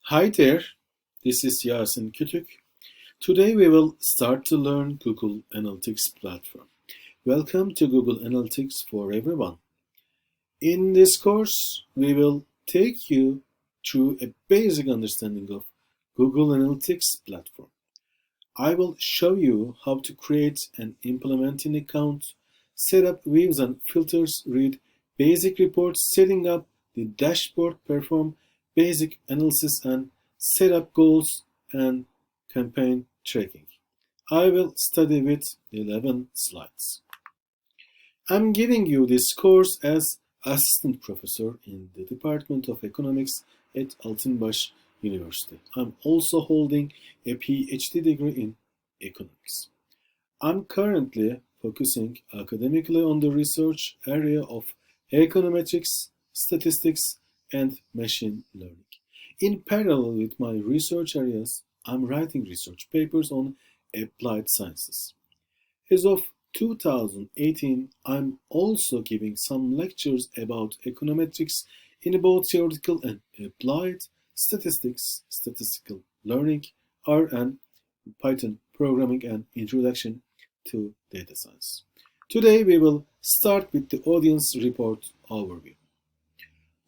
Hi there, this is Yasin Kütük. Today we will start to learn Google Analytics platform. Welcome to Google Analytics for everyone. In this course, we will take you through a basic understanding of Google Analytics platform. I will show you how to create and implement an account, set up views and filters, read basic reports, setting up the dashboard, perform basic analysis, and set up goals and campaign tracking. I will study with 11 slides. I'm giving you this course as assistant professor in the Department of Economics at Altınbaş University. I'm also holding a PhD degree in economics. I'm currently focusing academically on the research area of econometrics, statistics, and machine learning. In parallel with my research areas, I'm writing research papers on applied sciences. As of 2018, I'm also giving some lectures about econometrics in both theoretical and applied statistics, statistical learning, R and Python programming, and introduction to data science. Today we will start with the audience report overview.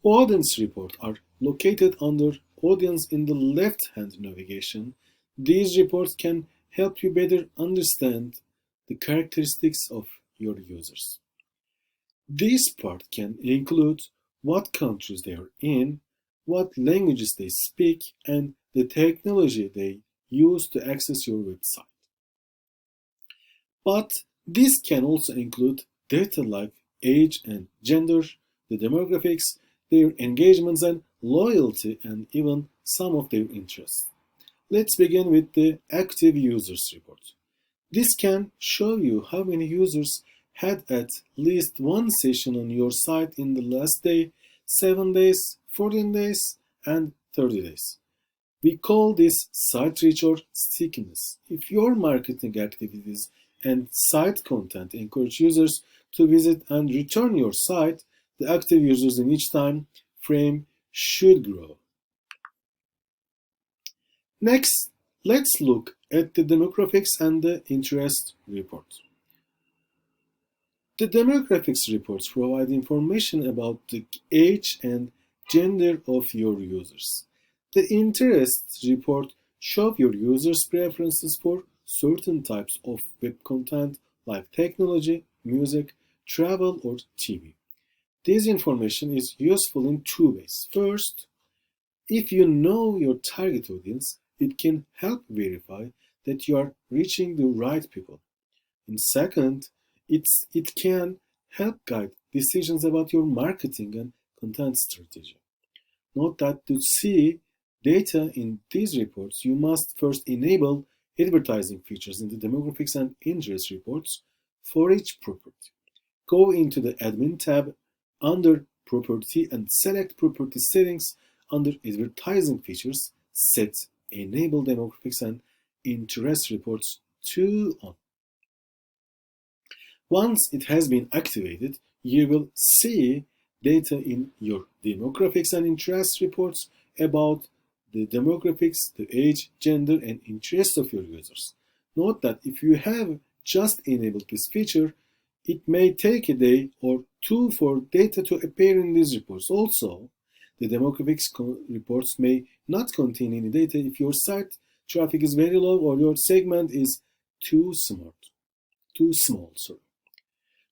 Audience reports are located under audience in the left-hand navigation. These reports can help you better understand the characteristics of your users. This part can include what countries they are in, what languages they speak, and the technology they use to access your website. But this can also include data like age and gender, the demographics, their engagements and loyalty, and even some of their interests. Let's begin with the active users report. This can show you how many users had at least one session on your site in the last day, 7 days, 14 days, and 30 days. We call this site reach or stickiness. If your marketing activities and site content encourage users to visit and return your site, the active users in each time frame should grow. Next, let's look at the demographics and the interest report. The demographics reports provide information about the age and gender of your users. The interest report shows your users' preferences for certain types of web content like technology, music, travel, or TV. This information is useful in two ways. First, if you know your target audience, it can help verify that you are reaching the right people. And second, it can help guide decisions about your marketing and content strategy. Note that to see data in these reports, you must first enable advertising features in the demographics and interest reports for each property. Go into the Admin tab under Property and select Property Settings under Advertising Features. Set Enable Demographics and Interest Reports to On. Once it has been activated, you will see data in your demographics and interest reports about the demographics, the age, gender, and interest of your users. Note that if you have just enabled this feature, it may take a day or two for data to appear in these reports. Also, the demographics reports may not contain any data if your site traffic is very low or your segment is too small.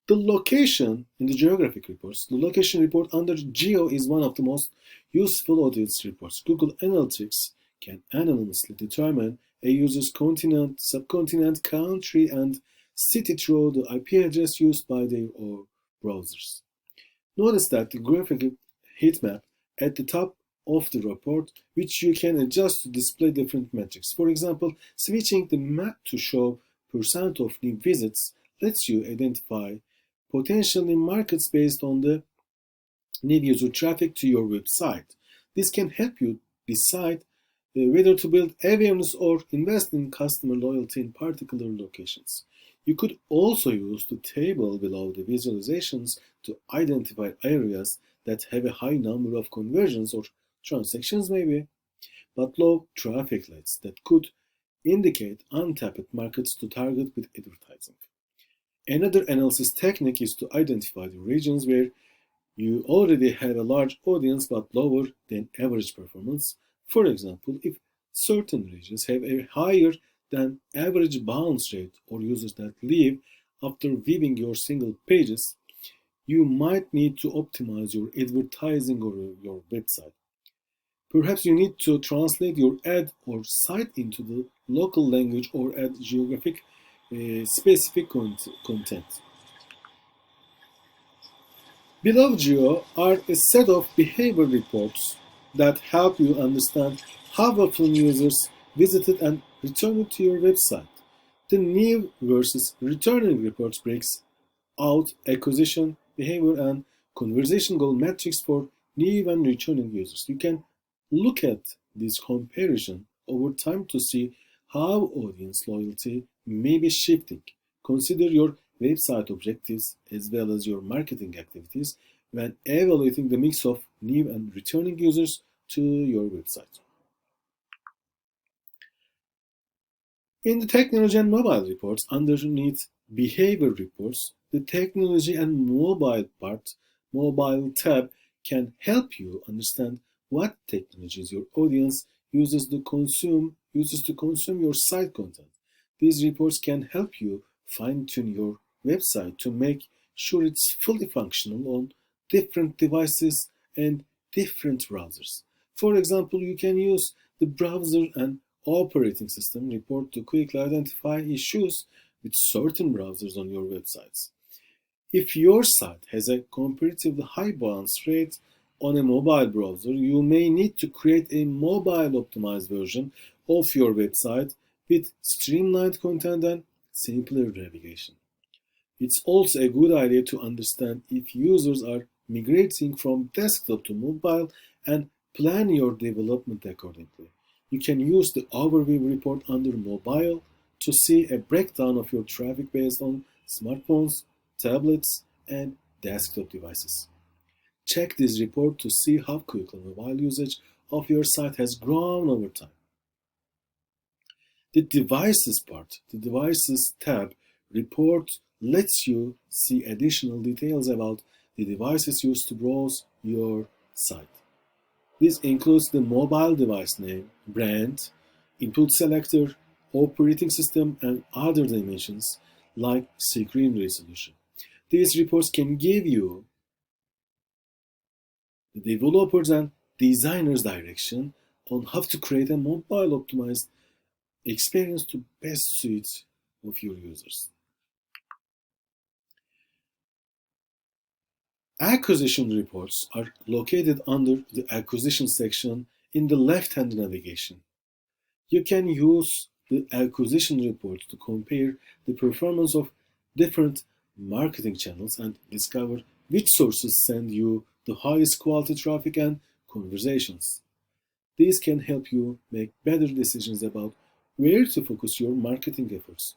The location in the geographic reports, the location report under Geo is one of the most useful audience reports. Google Analytics can anonymously determine a user's continent, subcontinent, country, and city through the IP address used by their browsers. Notice that the graphic heat map at the top of the report, which you can adjust to display different metrics. For example, switching the map to show percent of new visits lets you identify potential new markets based on the new user traffic to your website. This can help you decide whether to build awareness or invest in customer loyalty in particular locations. You could also use the table below the visualizations to identify areas that have a high number of conversions or transactions maybe. but low traffic rates that could indicate untapped markets to target with advertising. Another analysis technique is to identify the regions where you already have a large audience but lower than average performance. For example, if certain regions have a higher than average bounce rate or users that leave after viewing your single pages, you might need to optimize your advertising or your website. Perhaps you need to translate your ad or site into the local language or add geographic specific content. Below Geo are a set of behavior reports that help you understand how often users visited and returned to your website. The new versus returning reports breaks out acquisition, behavior, and conversation goal metrics for new and returning users. You can look at this comparison over time to see how audience loyalty may be shifting. Consider your website objectives as well as your marketing activities when evaluating the mix of new and returning users to your website. In the technology and mobile reports, underneath behavior reports, the technology and mobile tab can help you understand what technologies your audience uses to consume your site content. These reports can help you fine-tune your website to make sure it's fully functional on different devices and different browsers. For example, you can use the browser and operating system report to quickly identify issues with certain browsers on your websites. If your site has a comparatively high bounce rate on a mobile browser, you may need to create a mobile optimized version of your website with streamlined content and simpler navigation. It's also a good idea to understand if users are migrating from desktop to mobile and plan your development accordingly. You can use the overview report under mobile to see a breakdown of your traffic based on smartphones, tablets, and desktop devices. Check this report to see how quickly mobile usage of your site has grown over time. The devices tab report lets you see additional details about the devices used to browse your site. This includes the mobile device name, brand, input selector, operating system, and other dimensions like screen resolution. These reports can give you, the developers and designers, direction on how to create a mobile optimized experience to best suit of your users. Acquisition reports are located under the acquisition section in the left-hand navigation. You can use the acquisition report to compare the performance of different marketing channels and discover which sources send you the highest quality traffic and conversations. These can help you make better decisions about where to focus your marketing efforts.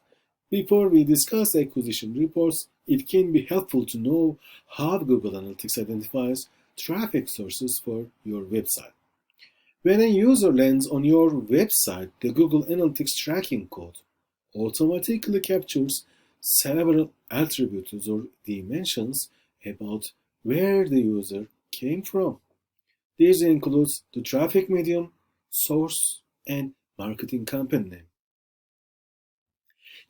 Before we discuss acquisition reports, it can be helpful to know how Google Analytics identifies traffic sources for your website. When a user lands on your website, the Google Analytics tracking code automatically captures several attributes or dimensions about where the user came from. These include the traffic medium, source, and marketing campaign name.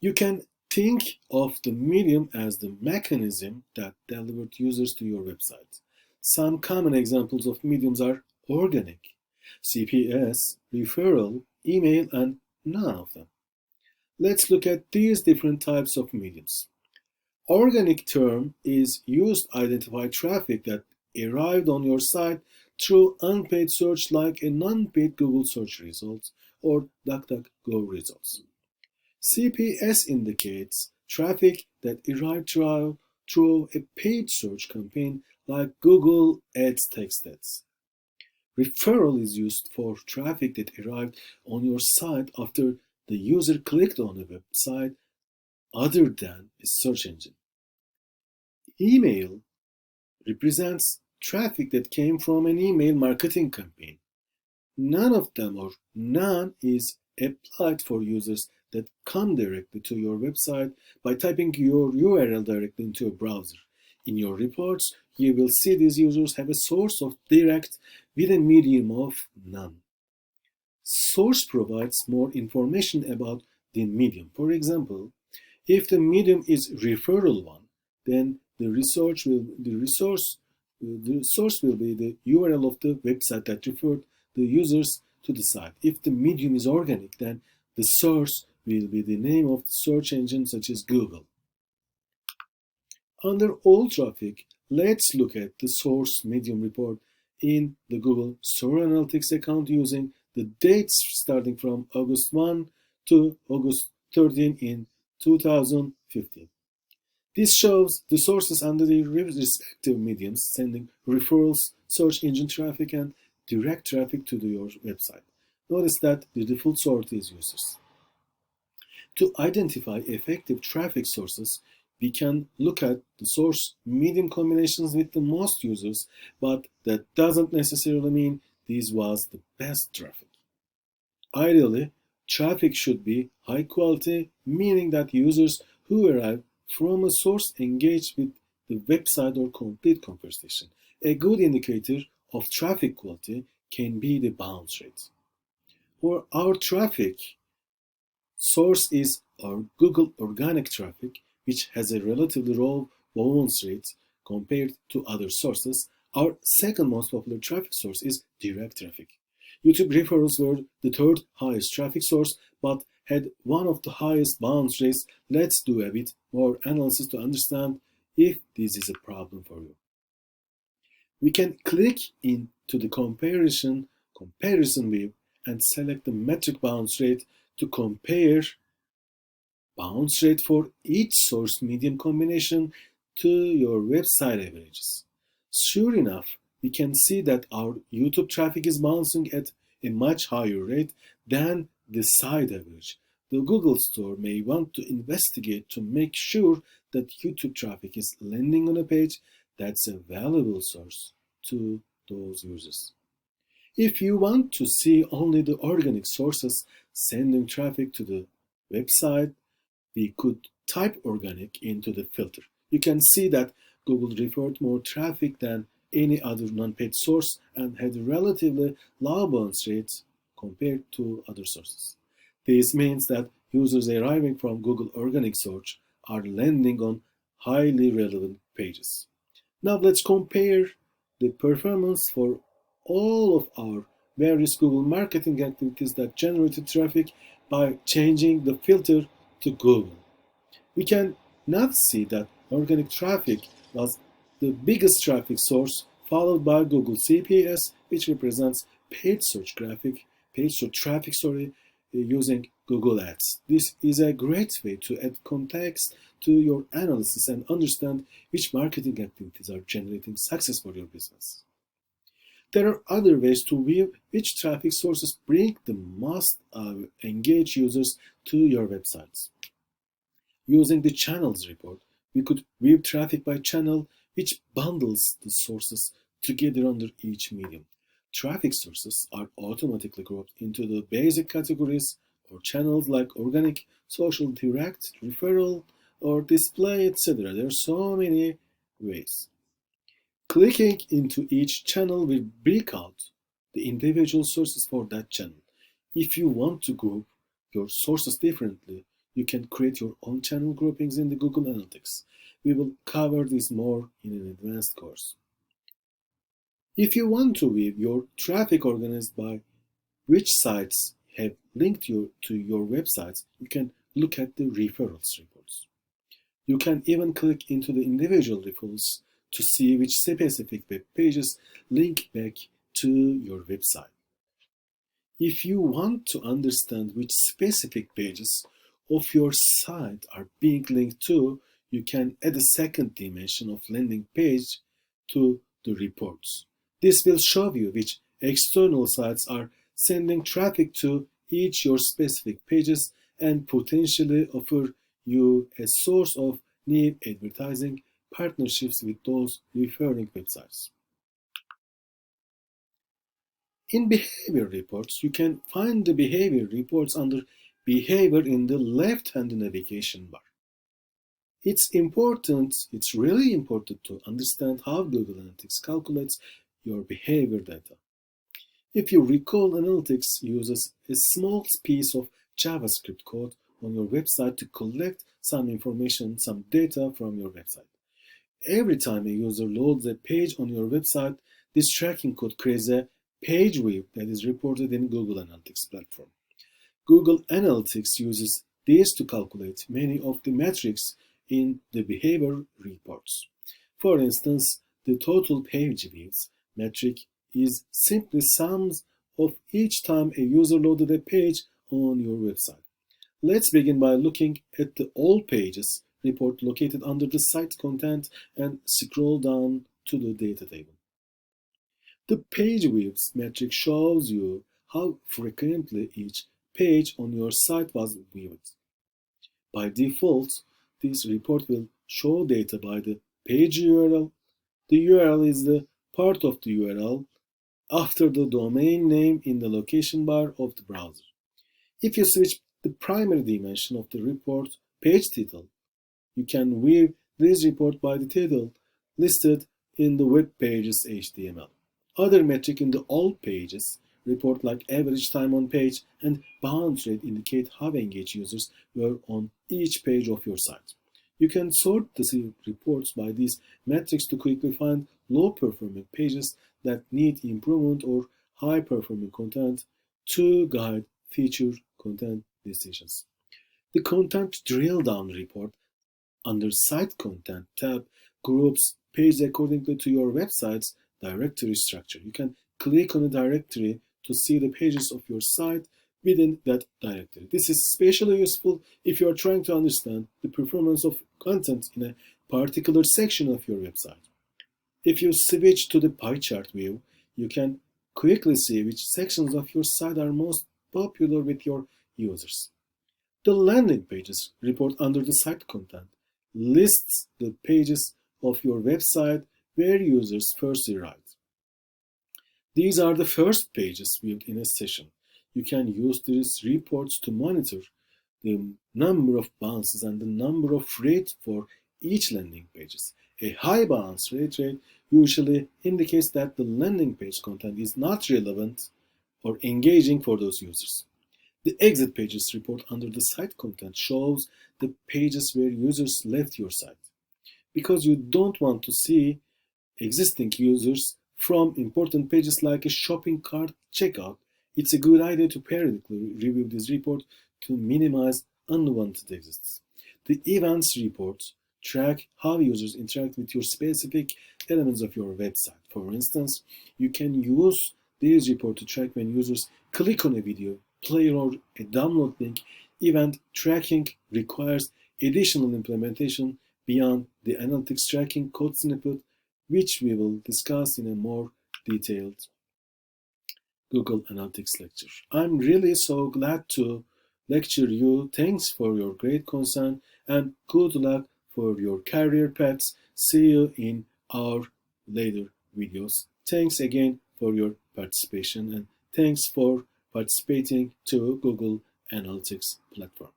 You can think of the medium as the mechanism that delivered users to your website. Some common examples of mediums are organic, CPS, referral, email, and none of them. Let's look at these different types of mediums. Organic term is used to identify traffic that arrived on your site through unpaid search like a non-paid Google search results or DuckDuckGo results. CPS indicates traffic that arrived through a paid search campaign like Google Ads text ads. Referral is used for traffic that arrived on your site after the user clicked on a website other than a search engine. Email represents traffic that came from an email marketing campaign. None of them or none is applied for users that come directly to your website by typing your URL directly into a browser. In your reports, you will see these users have a source of direct with a medium of none. Source provides more information about the medium. For example, if the medium is referral one, then the source will be the URL of the website that referred the users to the site. If the medium is organic, then the source will be the name of the search engine such as Google. Under all traffic, let's look at the source medium report in the Google Store Analytics account using the dates starting from August 1 to August 13 in 2015. This shows the sources under the respective mediums sending referrals, search engine traffic, and direct traffic to your website. Notice that the default sort is users. To identify effective traffic sources, we can look at the source medium combinations with the most users, but that doesn't necessarily mean this was the best traffic. Ideally, traffic should be high quality, meaning that users who arrive from a source engage with the website or complete conversation. A good indicator of traffic quality can be the bounce rate. For our traffic source is our Google organic traffic, which has a relatively low bounce rate compared to other sources. Our second most popular traffic source is direct traffic. YouTube referrals were the third highest traffic source, but had one of the highest bounce rates. Let's do a bit more analysis to understand if this is a problem for you. We can click into the comparison view and select the metric bounce rate to compare bounce rate for each source medium combination to your website averages. Sure enough, we can see that our YouTube traffic is bouncing at a much higher rate than the site average. The Google Store may want to investigate to make sure that YouTube traffic is landing on a page that's a valuable source to those users. If you want to see only the organic sources sending traffic to the website, we could type organic into the filter. You can see that Google referred more traffic than any other non-paid source and had relatively low bounce rates compared to other sources. This means that users arriving from Google organic search are landing on highly relevant pages. Now let's compare the performance for all of our various Google marketing activities that generated traffic by changing the filter to Google. We can now see that organic traffic was the biggest traffic source, followed by Google CPS, which represents paid search traffic, using Google Ads. This is a great way to add context to your analysis and understand which marketing activities are generating success for your business. There are other ways to view which traffic sources bring the most engaged users to your websites. Using the channels report, we could view traffic by channel, which bundles the sources together under each medium. Traffic sources are automatically grouped into the basic categories or channels like organic, social, direct, referral, or display, etc. There are so many ways. Clicking into each channel will break out the individual sources for that channel. If you want to group your sources differently, you can create your own channel groupings in the Google Analytics. We will cover this more in an advanced course. If you want to view your traffic organized by which sites have linked you to your websites, you can look at the referrals reports. You can even click into the individual referrals to see which specific web pages link back to your website. If you want to understand which specific pages of your site are being linked to, you can add a second dimension of landing page to the reports. This will show you which external sites are sending traffic to each your specific pages and potentially offer you a source of new advertising partnerships with those referring websites. In behavior reports, you can find the behavior reports under behavior in the left-hand navigation bar. It's really important to understand how Google Analytics calculates your behavior data. If you recall, Analytics uses a small piece of JavaScript code on your website to collect some information, some data from your website. Every time a user loads a page on your website, this tracking code creates a page view that is reported in Google Analytics platform. Google Analytics uses this to calculate many of the metrics in the behavior reports. For instance, the total page views metric is simply sums of each time a user loaded a page on your website. Let's begin by looking at the All Pages report located under the site content and scroll down to the data table. The page views metric shows you how frequently each page on your site was viewed. By default, this report will show data by the page URL. The URL is the part of the URL after the domain name in the location bar of the browser. If you switch the primary dimension of the report page title, you can view this report by the title listed in the web page's HTML. Other metric in the All Pages report like average time on page and bounce rate indicate how engaged users were on each page of your site. You can sort the reports by these metrics to quickly find low-performing pages that need improvement or high-performing content to guide future content decisions. The Content Drill Down report under Site Content tab groups pages according to your website's directory structure. You can click on a directory to see the pages of your site within that directory. This is especially useful if you are trying to understand the performance of content in a particular section of your website. If you switch to the pie chart view, you can quickly see which sections of your site are most popular with your users. The landing pages report under the site content lists the pages of your website where users first arrived. These are the first pages viewed in a session. You can use these reports to monitor the number of bounces and the number of rates for each landing pages. A high bounce rate usually indicates that the landing page content is not relevant or engaging for those users. The exit pages report under the site content shows the pages where users left your site. Because you don't want to see existing users from important pages like a shopping cart checkout, it's a good idea to periodically review this report to minimize unwanted exits. The events reports track how users interact with your specific elements of your website. For instance, you can use this report to track when users click on a video, player, or a download link. Event tracking requires additional implementation beyond the analytics tracking code snippet, which we will discuss in a more detailed Google Analytics lecture. I'm really so glad to lecture you. Thanks for your great concern and good luck for your career paths. See you in our later videos. Thanks again for your participation and thanks for participating to Google Analytics platform.